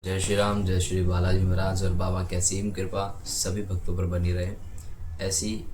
जय श्री राम, जय श्री बालाजी महाराज और बाबा की असीम कृपा सभी भक्तों पर बनी रहे। ऐसी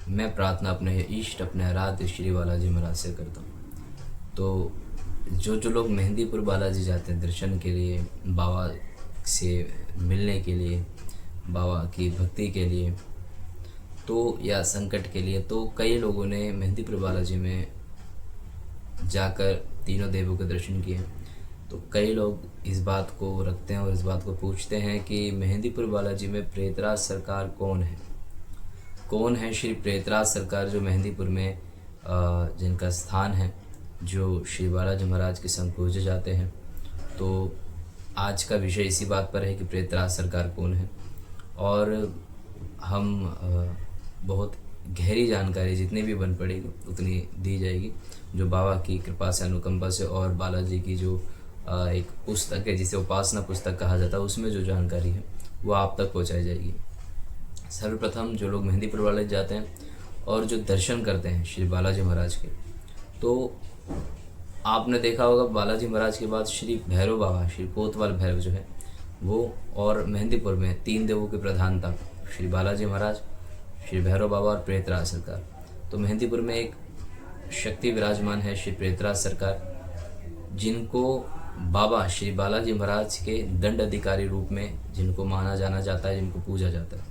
मैं प्रार्थना अपने इष्ट अपने आराध्य श्री बालाजी महाराज से करता हूँ। तो जो लोग मेहंदीपुर बालाजी जाते हैं दर्शन के लिए, बाबा से मिलने के लिए, बाबा की भक्ति के लिए तो या संकट के लिए, तो कई लोगों ने मेहंदीपुर बालाजी में जाकर तीनों देवों के दर्शन किए। तो कई लोग इस बात को रखते हैं और इस बात को पूछते हैं कि मेहंदीपुर बालाजी में प्रेतराज सरकार कौन है। कौन है श्री प्रेतराज सरकार जो मेहंदीपुर में जिनका स्थान है, जो श्री बालाजी महाराज के संग पूजे जाते हैं। तो आज का विषय इसी बात पर है कि प्रेतराज सरकार कौन है, और हम बहुत गहरी जानकारी जितनी भी बन पड़ेगी उतनी दी जाएगी, जो बाबा की कृपा से, अनुकंपा से, और बालाजी की जो एक पुस्तक है जिसे उपासना पुस्तक कहा जाता है, उसमें जो जानकारी है वो आप तक पहुंचाई जाएगी। सर्वप्रथम जो लोग मेहंदीपुर बालाजी जाते हैं और जो दर्शन करते हैं श्री बालाजी महाराज के, तो आपने देखा होगा बालाजी महाराज के बाद श्री भैरव बाबा, श्री कोतवाल भैरव जो है वो, और मेहंदीपुर में तीन देवों की प्रधानता, श्री बालाजी महाराज, श्री भैरव बाबा और प्रेतराज सरकार। तो मेहंदीपुर में एक शक्ति विराजमान है श्री प्रेतराज सरकार, जिनको बाबा श्री बालाजी महाराज के दंड अधिकारी रूप में जिनको माना जाना जाता है, जिनको पूजा जाता है,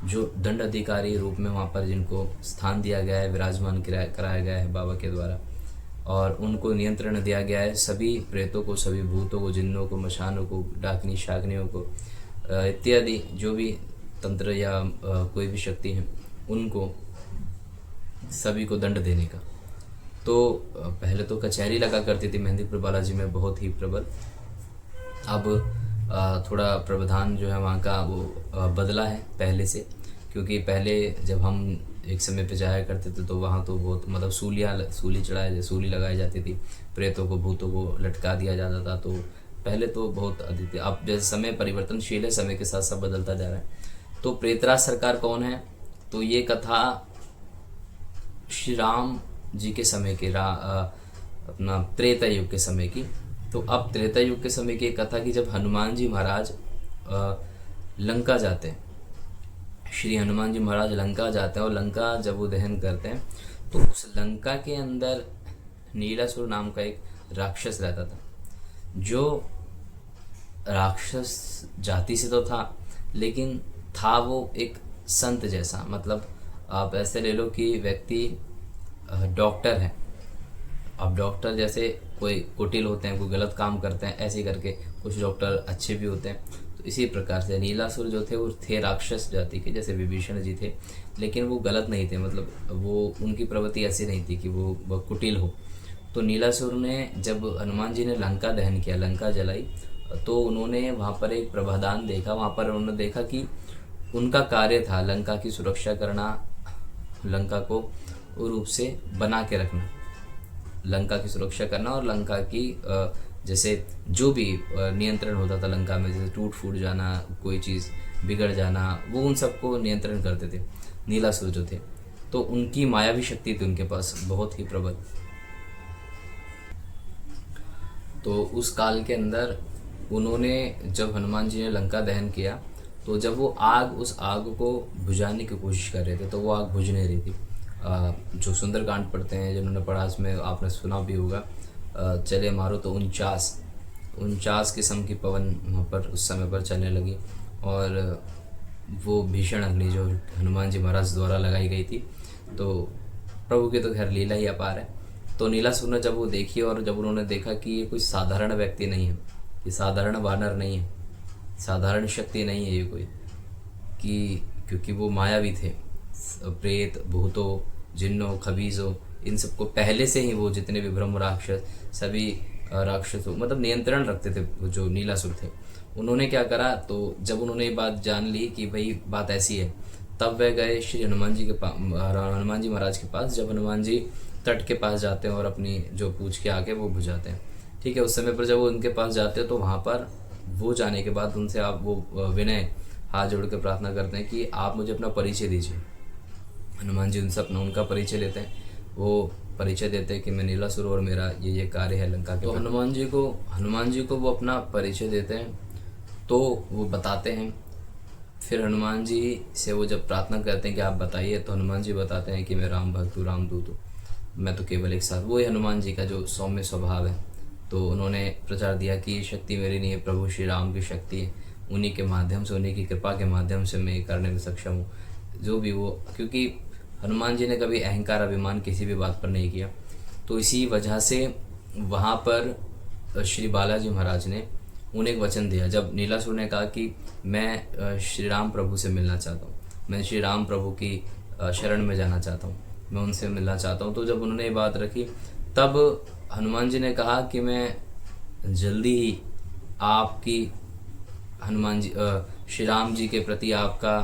जो दंड अधिकारी रूप में वहाँ पर जिनको स्थान दिया गया है, विराजमान कराया गया है बाबा के द्वारा, और उनको नियंत्रण दिया गया है सभी प्रेतों को, सभी भूतों को, जिन्नों को, मशानों को, डाकनी शाकनियों को इत्यादि जो भी तंत्र या कोई भी शक्ति है, उनको सभी को दंड देने का। तो पहले तो कचहरी लगा करती थी मेहंदीपुर बालाजी में बहुत ही प्रबल। अब थोड़ा प्रावधान जो है वहाँ का वो बदला है पहले से, क्योंकि पहले जब हम एक समय पे जाया करते थे तो वहाँ तो बहुत मतलब सूली लगाई जाती थी, प्रेतों को, भूतों को लटका दिया जाता था। तो पहले तो बहुत अधिक थी। अब जैसे समय परिवर्तनशील है, समय के साथ सब बदलता जा रहा है। तो प्रेतराज सरकार कौन है, तो ये कथा श्री राम जी के समय के अपना त्रेता युग के समय की। तो अब त्रेता युग के समय की एक कथा की, जब हनुमान जी महाराज लंका जाते हैं, श्री हनुमान जी महाराज लंका जाते हैं, और लंका जब वो दहन करते हैं तो उस लंका के अंदर नीलासुर नाम का एक राक्षस रहता था, जो राक्षस जाति से तो था, लेकिन था वो एक संत जैसा। मतलब आप ऐसे ले लो कि व्यक्ति डॉक्टर है। अब डॉक्टर जैसे कोई कुटिल होते हैं, कोई गलत काम करते हैं, ऐसे करके कुछ डॉक्टर अच्छे भी होते हैं। तो इसी प्रकार से नीलासुर जो थे वो थे राक्षस जाति के, जैसे विभीषण जी थे, लेकिन वो गलत नहीं थे। मतलब वो उनकी प्रवृत्ति ऐसी नहीं थी कि वो कुटिल हो। तो नीलासुर ने, जब हनुमान जी ने लंका दहन किया, लंका जलाई, तो उन्होंने वहाँ पर एक प्रावधान देखा। वहाँ पर उन्होंने देखा कि उनका कार्य था लंका की सुरक्षा करना, लंका को रूप से बना के रखना, लंका की सुरक्षा करना, और लंका की जैसे जो भी नियंत्रण होता था लंका में, जैसे टूट फूट जाना, कोई चीज़ बिगड़ जाना, वो उन सबको नियंत्रण करते थे नीलासुर जो थे। तो उनकी मायावी शक्ति थी उनके पास बहुत ही प्रबल। तो उस काल के अंदर उन्होंने, जब हनुमान जी ने लंका दहन किया, तो जब वो उस आग को बुझाने की कोशिश कर रहे थे, तो वो आग बुझ नहीं रही थी। जो सुंदरकांड पढ़ते हैं, जिन्होंने पढ़ा, इसमें आपने सुना भी होगा, चले मारो तो 49 किस्म की पवन वहाँ पर उस समय पर चलने लगी, और वो भीषण अग्नि जो हनुमान जी महाराज द्वारा लगाई गई थी। तो प्रभु की तो खैर लीला ही अपार है। तो नीलासुर ने जब वो देखी, और जब उन्होंने देखा कि ये कोई साधारण व्यक्ति नहीं है, ये साधारण वानर नहीं है, साधारण शक्ति नहीं है ये कोई, कि क्योंकि वो मायावी थे, प्रेत, भूतों, जिन्नों, खबीजों, इन सबको पहले से ही वो जितने भी ब्रह्म राक्षस, सभी राक्षसों मतलब नियंत्रण रखते थे। जो नीलासुर थे, उन्होंने क्या करा, तो जब उन्होंने ये बात जान ली कि भाई बात ऐसी है, तब वह गए श्री हनुमान जी महाराज के पास। जब हनुमान जी तट के पास जाते हैं और अपनी जो पूछ के आके वो बुझाते हैं, ठीक है। उस समय पर जब वो उनके पास जाते हैं, तो वहाँ पर वो जाने के बाद उनसे आप वो विनय हाथ जोड़ के प्रार्थना करते हैं कि आप मुझे अपना परिचय दीजिए। हनुमान जी उनसे उनका परिचय लेते हैं। वो परिचय देते हैं कि मैं नीलासुर और मेरा ये कार्य है लंका के। तो हनुमान जी को वो अपना परिचय देते हैं। तो वो बताते हैं। फिर हनुमान जी से वो जब प्रार्थना करते हैं कि आप बताइए, तो हनुमान जी बताते हैं कि मैं राम भक्त हूँ, रामदूत हूँ, मैं तो केवल एक साथ। वो ही हनुमान जी का जो सौम्य स्वभाव है। तो उन्होंने प्रचार दिया कि ये शक्ति मेरी नहीं है, प्रभु श्री राम की शक्ति है, उन्हीं के माध्यम से, उन्हीं की कृपा के माध्यम से मैं ये करने में सक्षम हूँ जो भी वो। क्योंकि हनुमान जी ने कभी अहंकार अभिमान किसी भी बात पर नहीं किया। तो इसी वजह से वहाँ पर श्री बालाजी महाराज ने उन्हें एक वचन दिया। जब नीलासुर ने कहा कि मैं श्री राम प्रभु से मिलना चाहता हूँ, मैं श्री राम प्रभु की शरण में जाना चाहता हूँ, मैं उनसे मिलना चाहता हूँ, तो जब उन्होंने ये बात रखी, तब हनुमान जी ने कहा कि मैं जल्दी ही आपकी हनुमान जी श्री राम जी के प्रति आपका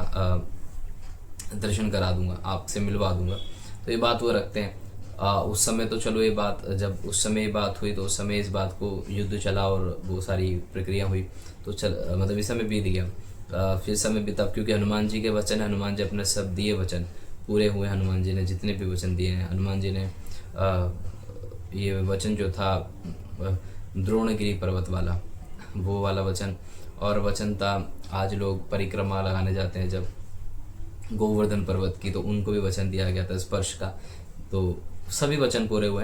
दर्शन करा दूंगा, आपसे मिलवा दूंगा। तो ये बात वो रखते हैं। उस समय तो चलो ये बात, जब उस समय ये बात हुई तो उस समय इस बात को युद्ध चला और वो सारी प्रक्रिया हुई, तो मतलब इस समय बीत गया। फिर समय बीता, क्योंकि हनुमान जी के वचन, हनुमान जी अपने सब दिए वचन पूरे हुए। हनुमान जी ने जितने भी वचन दिए हैं, हनुमान जी ने ये वचन जो था द्रोणगिरी पर्वत वाला, वो वाला वचन, और वचन था आज लोग परिक्रमा लगाने जाते हैं जब गोवर्धन पर्वत की, तो उनको भी वचन दिया गया था स्पर्श का। तो सभी वचन पूरे हुए।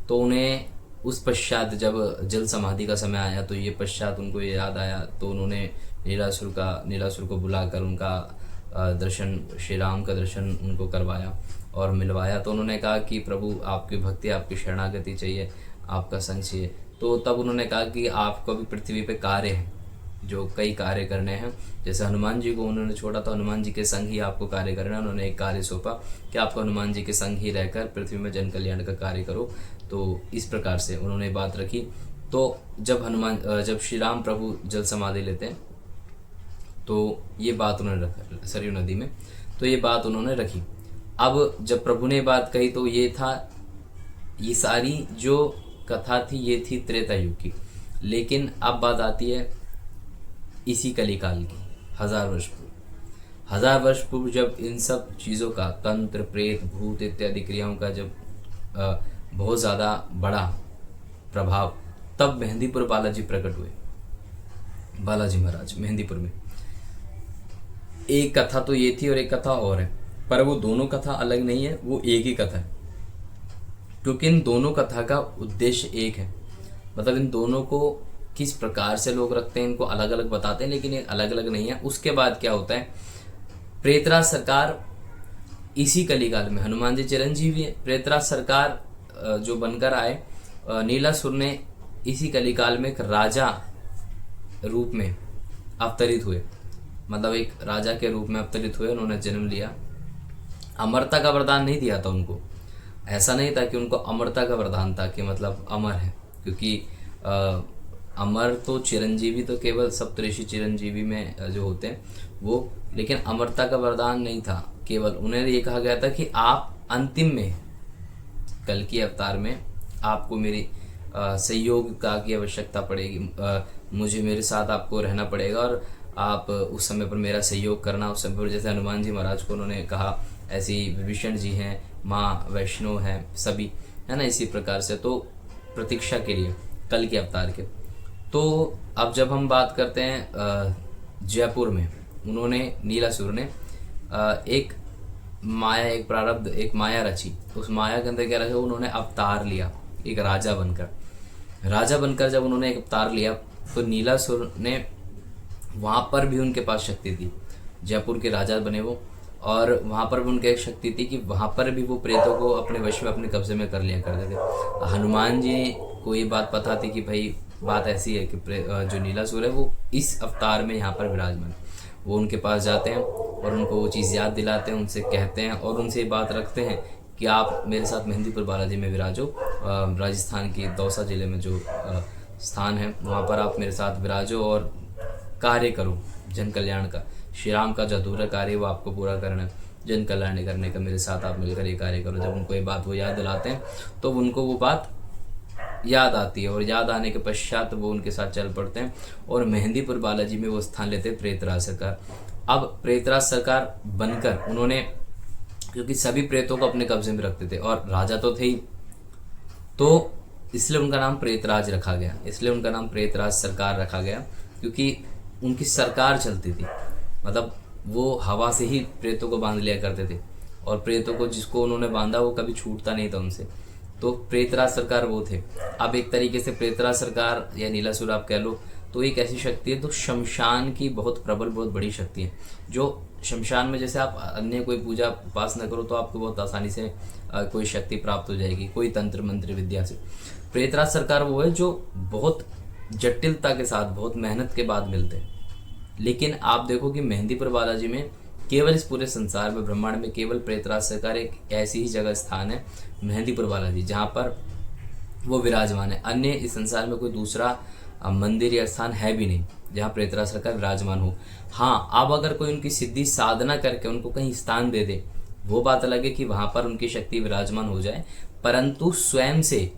तो उन्हें उस पश्चात जब जल समाधि का समय आया, तो ये पश्चात उनको ये याद आया, तो उन्होंने नीलासुर को बुलाकर उनका दर्शन, श्री राम का दर्शन उनको करवाया और मिलवाया। तो उन्होंने कहा कि प्रभु आपकी भक्ति, आपकी शरणागति चाहिए, आपका संग चाहिए। तो तब उन्होंने कहा कि आपको भी पृथ्वी पे कार्य है, जो कई कार्य करने हैं। जैसे हनुमान जी को उन्होंने छोड़ा, तो हनुमान जी के संग ही आपको कार्य करना है। उन्होंने एक कार्य सौंपा कि आपको हनुमान जी के संग ही रहकर पृथ्वी में जन कल्याण का कार्य करो। तो इस प्रकार से उन्होंने बात रखी। तो जब श्री राम प्रभु जल समाधि लेते हैं, तो ये बात उन्होंने रखा सरयू नदी में, तो ये बात उन्होंने रखी। अब जब प्रभु ने बात कही, तो ये था, ये सारी जो कथा थी ये थी त्रेता युग की। लेकिन अब बात आती है इसी कलिकाल की, 1000 वर्ष पूर्व। 1000 वर्ष पूर्व जब इन सब चीज़ों का, तंत्र, प्रेत, भूत इत्यादि क्रियाओं का जब बहुत ज़्यादा बड़ा प्रभाव, तब मेहंदीपुर बालाजी प्रकट हुए। बालाजी महाराज मेहंदीपुर में। एक कथा तो ये थी और एक कथा और है, पर वो दोनों कथा अलग नहीं है, वो एक ही कथा है। क्योंकि इन दोनों कथा का उद्देश्य एक है। मतलब इन दोनों को किस प्रकार से लोग रखते हैं, इनको अलग अलग बताते हैं, लेकिन ये अलग अलग नहीं है। उसके बाद क्या होता है, प्रेतराज सरकार इसी कलिकाल में, हनुमान जी चिरंजीवी है, प्रेतराज सरकार जो बनकर आए, नीलासुर ने इसी कलिकाल में एक राजा रूप में अवतरित हुए। मतलब एक राजा के रूप में अवतरित हुए, उन्होंने जन्म लिया। अमरता का वरदान नहीं दिया था उनको, ऐसा नहीं था कि उनको अमरता का वरदान था कि मतलब अमर है, क्योंकि अमर तो चिरंजीवी तो केवल सप्तऋषि चिरंजीवी में जो होते हैं वो, लेकिन अमरता का वरदान नहीं था। केवल उन्हें ये कहा गया था कि आप अंतिम में, कल की अवतार में आपको मेरी सहयोग का की आवश्यकता पड़ेगी, मुझे मेरे साथ आपको रहना पड़ेगा और आप उस समय पर मेरा सहयोग करना। उस समय पर जैसे हनुमान जी महाराज को उन्होंने कहा, ऐसी विभीषण जी हैं, माँ वैष्णो हैं, सभी है ना, इसी प्रकार से। तो प्रतीक्षा के लिए कल के अवतार के। तो अब जब हम बात करते हैं जयपुर में, उन्होंने नीलासुर ने एक माया, एक प्रारब्ध, एक माया रची। उस माया के अंदर क्या रखा, उन्होंने अवतार लिया एक राजा बनकर जब उन्होंने एक अवतार लिया, तो नीलासुर ने, वहाँ पर भी उनके पास शक्ति थी, जयपुर के राजा बने वो, और वहाँ पर भी उनकी एक शक्ति थी कि वहाँ पर भी वो प्रेतों को अपने वश में, अपने कब्जे में कर लिया करते थे। हनुमान जी को ये बात पता थी कि भाई बात ऐसी है कि जो नीलासुर है वो इस अवतार में यहाँ पर विराजमान। वो उनके पास जाते हैं और उनको वो चीज़ याद दिलाते हैं, उनसे कहते हैं और उनसे ये बात रखते हैं कि आप मेरे साथ मेहंदीपुर बालाजी में विराजो। राजस्थान की दौसा जिले में जो स्थान है, वहाँ पर आप मेरे साथ विराजो और कार्य करो जन कल्याण का। श्री राम का जो अधूरा कार्य वो आपको पूरा करना है, जन कल्याण करने का, मेरे साथ आप मिलकर ये कार्य करो। जब उनको ये बात वो याद दिलाते हैं, तो उनको वो बात याद आती है, और याद आने के पश्चात वो उनके साथ चल पड़ते हैं और मेहंदीपुर बालाजी में वो स्थान लेते हैं प्रेतराज सरकार। अब प्रेतराज सरकार बनकर उन्होंने, क्योंकि सभी प्रेतों को अपने कब्जे में रखते थे और राजा तो थे ही, तो इसलिए उनका नाम प्रेतराज रखा गया, इसलिए उनका नाम प्रेतराज सरकार रखा गया। क्योंकि उनकी सरकार चलती थी। मतलब वो हवा से ही प्रेतों को बांध लिया करते थे, और प्रेतों को जिसको उन्होंने बांधा वो कभी छूटता नहीं था उनसे। तो प्रेतराज सरकार वो थे। अब एक तरीके से प्रेतराज सरकार या नीलासुर आप कह लो, तो एक ऐसी शक्ति है तो शमशान की बहुत प्रबल, बहुत बड़ी शक्ति है। जो शमशान में जैसे आप अन्य कोई पूजा उपासना करो तो आपको बहुत आसानी से कोई शक्ति प्राप्त हो जाएगी, कोई तंत्र मंत्र विद्या से। प्रेतराज सरकार वो है जो बहुत जटिलता के साथ, बहुत मेहनत के बाद मिलते हैं। लेकिन आप देखो कि मेहंदीपुर बालाजी में केवल, इस पूरे संसार में, ब्रह्मांड में केवल प्रेतराज सरकार एक ऐसी ही जगह स्थान है, मेहंदीपुर बालाजी, जहाँ पर वो विराजमान है। अन्य इस संसार में कोई दूसरा मंदिर या स्थान है भी नहीं जहाँ प्रेतराज सरकार विराजमान हो। हाँ, अब अगर कोई उनकी सिद्धि साधना करके उनको कहीं स्थान दे दे, वो बात अलग है कि वहाँ पर उनकी शक्ति विराजमान हो जाए, परंतु स्वयं से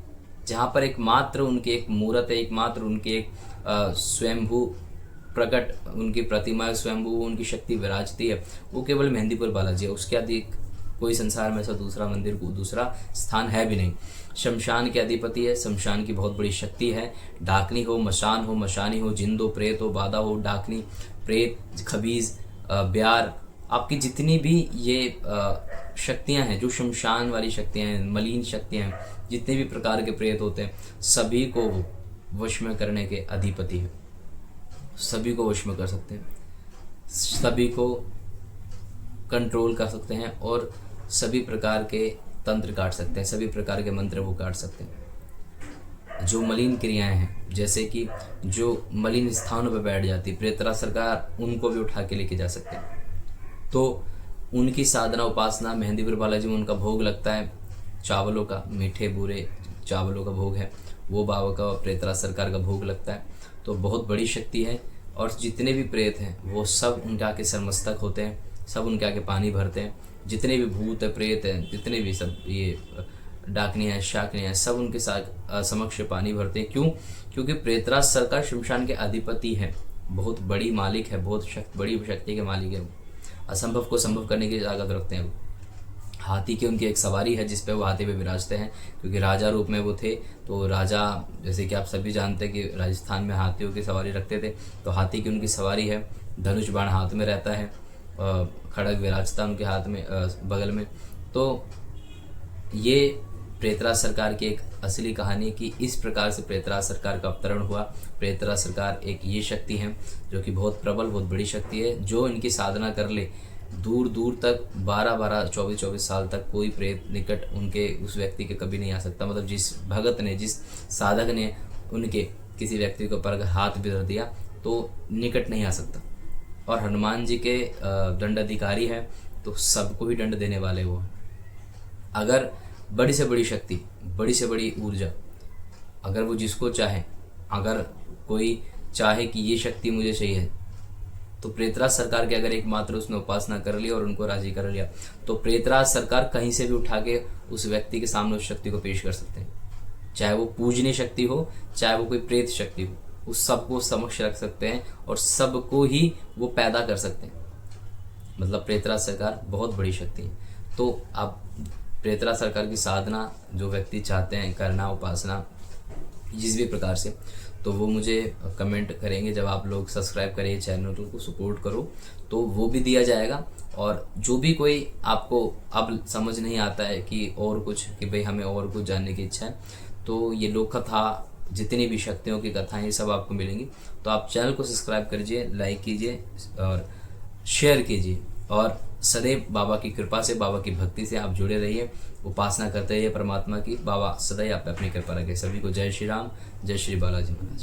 जहाँ पर एकमात्र उनकी एक मूर्त है, एकमात्र उनकी एक स्वयंभू प्रकट उनकी प्रतिमा, स्वयंभू उनकी शक्ति विराजती है, वो केवल मेहंदीपुर बालाजी है। उसके अधिक कोई संसार में ऐसा दूसरा मंदिर, दूसरा स्थान है भी नहीं। शमशान के अधिपति है, शमशान की बहुत बड़ी शक्ति है। डाकनी हो, मशान हो, मशानी हो, जिंद हो, प्रेत हो, बाधा हो, डाकनी, प्रेत, खबीज, ब्यार, आपकी जितनी भी ये शक्तियां हैं, जो शमशान वाली शक्तियां हैं, मलिन शक्तियां हैं, जितने भी प्रकार के प्रेत होते हैं, सभी को वो वश में करने के अधिपति है। सभी को वश में कर सकते हैं, सभी को कंट्रोल कर सकते हैं, और सभी प्रकार के तंत्र काट सकते हैं, सभी प्रकार के मंत्र वो काट सकते हैं। जो मलिन क्रियाएं हैं, जैसे कि जो मलिन स्थानों पर बैठ जाती, प्रेतराज सरकार उनको भी उठा के लेके जा सकते हैं। तो उनकी साधना उपासना, मेहंदीपुर बालाजी में उनका भोग लगता है चावलों का, मीठे बुरे चावलों का भोग है, वो बाबा का प्रेतराज सरकार का भोग लगता है। तो बहुत बड़ी शक्ति है, और जितने भी प्रेत हैं वो सब उनके आके सरमस्तक होते हैं, सब उनके आके पानी भरते हैं। जितने भी भूत है, प्रेत हैं, जितने भी सब ये डाकनियाँ हैं, शाकनियाँ हैं, सब उनके साथ समक्ष पानी भरते हैं। क्यों? क्योंकि प्रेतराज सरकार शमशान के अधिपति है, बहुत बड़ी मालिक है, बहुत बड़ी शक्ति के मालिक है। असंभव को संभव करने की ताकत रखते हैं वो। हाथी की उनकी एक सवारी है जिस पे वो हाथी पे विराजते हैं, क्योंकि राजा रूप में वो थे। तो राजा, जैसे कि आप सभी जानते हैं कि राजस्थान में हाथियों की सवारी रखते थे, तो हाथी की उनकी सवारी है, धनुष बाण हाथ में रहता है, खड़ग विराजता उनके हाथ में, बगल में। तो ये प्रेतराज सरकार की एक असली कहानी कि इस प्रकार से प्रेतराज सरकार का अवतरण हुआ। प्रेतराज सरकार एक ये शक्ति है जो कि बहुत प्रबल, बहुत बड़ी शक्ति है। जो इनकी साधना कर ले, दूर दूर तक 12-12, 24-24 साल तक कोई प्रेत निकट उनके, उस व्यक्ति के कभी नहीं आ सकता। मतलब जिस भगत ने, जिस साधक ने उनके किसी व्यक्ति के ऊपर हाथ भी धर दिया तो निकट नहीं आ सकता। और हनुमान जी के दंडाधिकारी है, तो सबको ही दंड देने वाले वो। अगर बड़ी से बड़ी शक्ति, बड़ी से बड़ी ऊर्जा, अगर वो जिसको चाहे, अगर कोई चाहे कि ये शक्ति मुझे चाहिए, तो प्रेतराज सरकार के अगर एकमात्र उसने उपासना कर ली और उनको राजी कर लिया, तो प्रेतराज सरकार कहीं से भी उठा के उस व्यक्ति के सामने उस शक्ति को पेश कर सकते हैं। चाहे वो पूजनीय शक्ति हो, चाहे वो कोई प्रेत शक्ति हो, उस सबको समक्ष रख सकते हैं और सबको ही वो पैदा कर सकते हैं। मतलब प्रेतराज सरकार बहुत बड़ी शक्ति है। तो आप प्रेतराज सरकार की साधना जो व्यक्ति चाहते हैं करना, उपासना जिस भी प्रकार से, तो वो मुझे कमेंट करेंगे। जब आप लोग सब्सक्राइब करें, चैनल को सपोर्ट करो, तो वो भी दिया जाएगा। और जो भी कोई आपको अब समझ नहीं आता है कि और कुछ, कि भाई हमें और कुछ जानने की इच्छा है, तो ये लोक कथा, जितनी भी शक्तियों की कथाएं, ये सब आपको मिलेंगी। तो आप चैनल को सब्सक्राइब कीजिए, लाइक कीजिए और शेयर कीजिए, और सदैव बाबा की कृपा से, बाबा की भक्ति से आप जुड़े रहिए, उपासना करते रहिए परमात्मा की। बाबा सदैव आप पे अपनी कृपा रखे। सभी को जय श्री राम, जय श्री बालाजी महाराज।